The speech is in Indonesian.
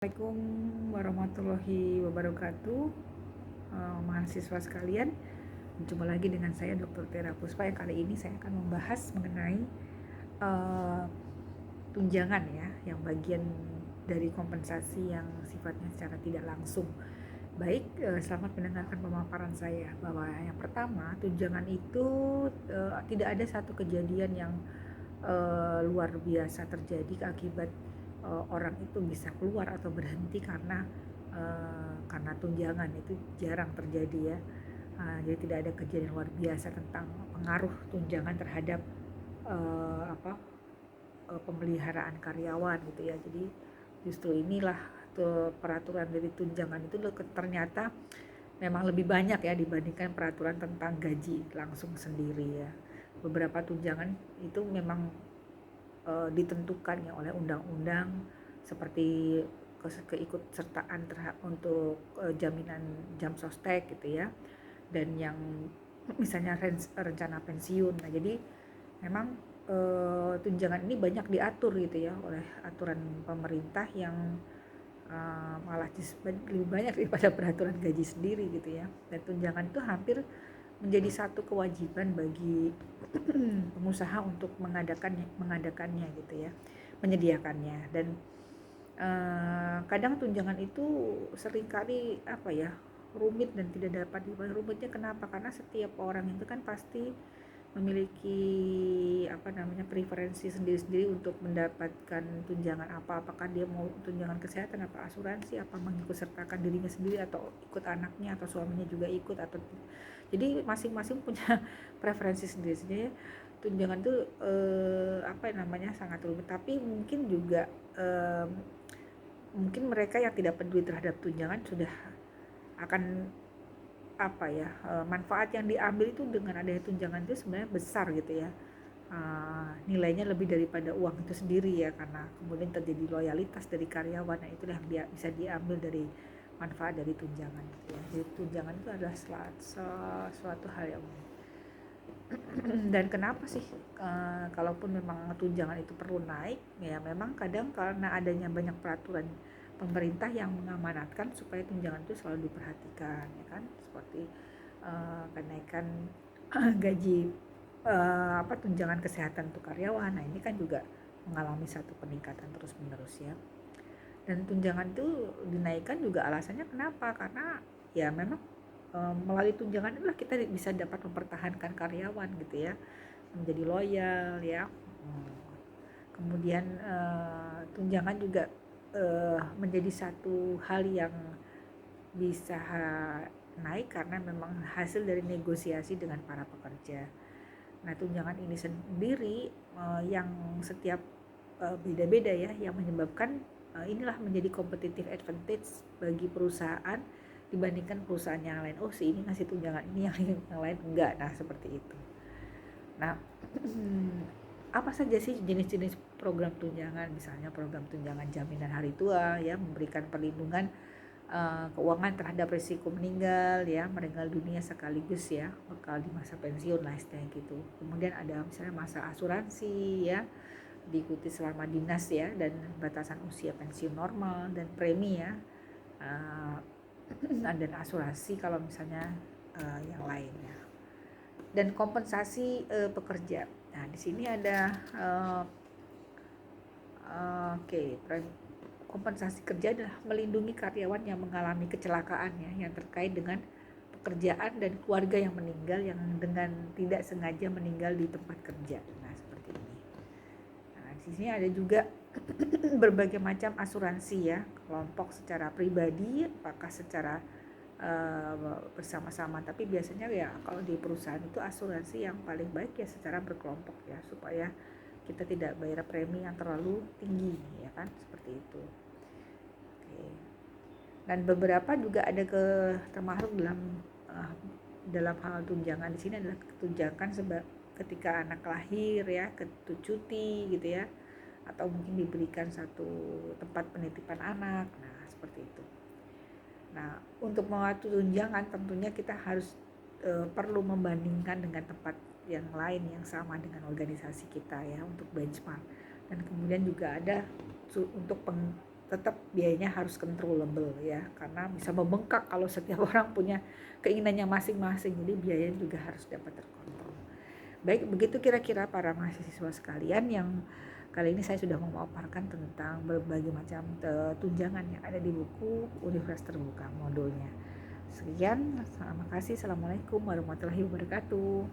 Assalamualaikum warahmatullahi wabarakatuh. Mahasiswa sekalian, jumpa lagi dengan saya Dr. Tera Puspa. Yang kali ini saya akan membahas mengenai tunjangan ya, yang bagian dari kompensasi yang sifatnya secara tidak langsung. Baik, selamat mendengarkan pemaparan saya. Bahwa yang pertama, tunjangan itu tidak ada satu kejadian yang luar biasa terjadi akibat orang itu bisa keluar atau berhenti karena tunjangan. Itu jarang terjadi ya. Jadi tidak ada kejadian luar biasa tentang pengaruh tunjangan terhadap pemeliharaan karyawan gitu ya. Jadi justru inilah peraturan dari tunjangan itu ternyata memang lebih banyak ya dibandingkan peraturan tentang gaji langsung sendiri ya. Beberapa tunjangan itu memang ditentukan ya oleh undang-undang seperti keikutsertaan untuk jaminan jam sostek gitu ya, dan yang misalnya rencana pensiun. Nah jadi memang tunjangan ini banyak diatur gitu ya oleh aturan pemerintah yang malah lebih banyak daripada peraturan gaji sendiri gitu ya. Dan tunjangan itu hampir menjadi satu kewajiban bagi pengusaha untuk mengadakannya gitu ya, menyediakannya. Dan kadang tunjangan itu seringkali rumit dan tidak dapat dibayar. Rumitnya kenapa? Karena setiap orang itu kan pasti memiliki preferensi sendiri-sendiri untuk mendapatkan tunjangan apakah dia mau tunjangan kesehatan, apa asuransi, apa mengikut sertakan dirinya sendiri atau ikut anaknya atau suaminya juga ikut, atau jadi masing-masing punya preferensi sendiri-sendiri. Tunjangan itu sangat rumit, tapi mungkin juga mungkin mereka yang tidak peduli terhadap tunjangan sudah akan manfaat yang diambil itu dengan adanya tunjangan itu sebenarnya besar gitu ya. Nilainya lebih daripada uang itu sendiri ya, karena kemudian terjadi loyalitas dari karyawan. Nah itulah yang bisa diambil dari manfaat dari tunjangan gitu ya. Jadi tunjangan itu adalah suatu hal yang dan kenapa sih kalaupun memang tunjangan itu perlu naik ya, memang kadang karena adanya banyak peraturan pemerintah yang mengamanatkan supaya tunjangan itu selalu diperhatikan ya kan, seperti kenaikan gaji, tunjangan kesehatan untuk karyawan. Nah ini kan juga mengalami satu peningkatan terus menerus ya. Dan tunjangan itu dinaikkan juga alasannya kenapa? Karena ya memang melalui tunjangan itulah kita bisa dapat mempertahankan karyawan gitu ya, menjadi loyal ya. Kemudian tunjangan juga menjadi satu hal yang bisa naik karena memang hasil dari negosiasi dengan para pekerja. Nah tunjangan ini sendiri yang setiap beda-beda ya, yang menyebabkan inilah menjadi competitive advantage bagi perusahaan dibandingkan perusahaan yang lain. Oh si ini ngasih tunjangan ini, yang lain enggak. Nah seperti itu. Nah apa saja sih jenis-jenis program tunjangan? Misalnya program tunjangan jaminan hari tua ya, memberikan perlindungan keuangan terhadap risiko meninggal ya, meninggal dunia sekaligus ya bakal di masa pensiun lah istilahnya gitu. Kemudian ada misalnya masa asuransi ya, diikuti selama dinas ya, dan batasan usia pensiun normal dan premi ya, dan asuransi kalau misalnya yang lainnya. Dan kompensasi pekerja. Nah di sini ada kompensasi kerja adalah melindungi karyawan yang mengalami kecelakaan ya, yang terkait dengan pekerjaan dan keluarga yang meninggal yang dengan tidak sengaja meninggal di tempat kerja. Nah seperti ini. Nah di sini ada juga berbagai macam asuransi ya, kelompok secara pribadi, apakah secara bersama-sama, tapi biasanya ya kalau di perusahaan itu asuransi yang paling baik ya secara berkelompok ya, supaya kita tidak bayar premi yang terlalu tinggi ya kan, seperti itu. Oke. Dan beberapa juga ada termasuk dalam hal tunjangan di sini adalah tunjangan ketika anak lahir ya, cuti gitu ya, atau mungkin diberikan satu tempat penitipan anak. Nah seperti itu. Nah untuk mengatur tunjangan tentunya kita harus perlu membandingkan dengan tempat yang lain yang sama dengan organisasi kita ya, untuk benchmark. Dan kemudian juga ada untuk tetap biayanya harus controllable ya, karena bisa membengkak kalau setiap orang punya keinginannya masing-masing, jadi biayanya juga harus dapat terkontrol. Baik, begitu kira-kira para mahasiswa sekalian yang kali ini saya sudah memaparkan tentang berbagai macam tunjangan yang ada di buku Universitas Terbuka modulnya. Sekian, terima kasih. Assalamualaikum warahmatullahi wabarakatuh.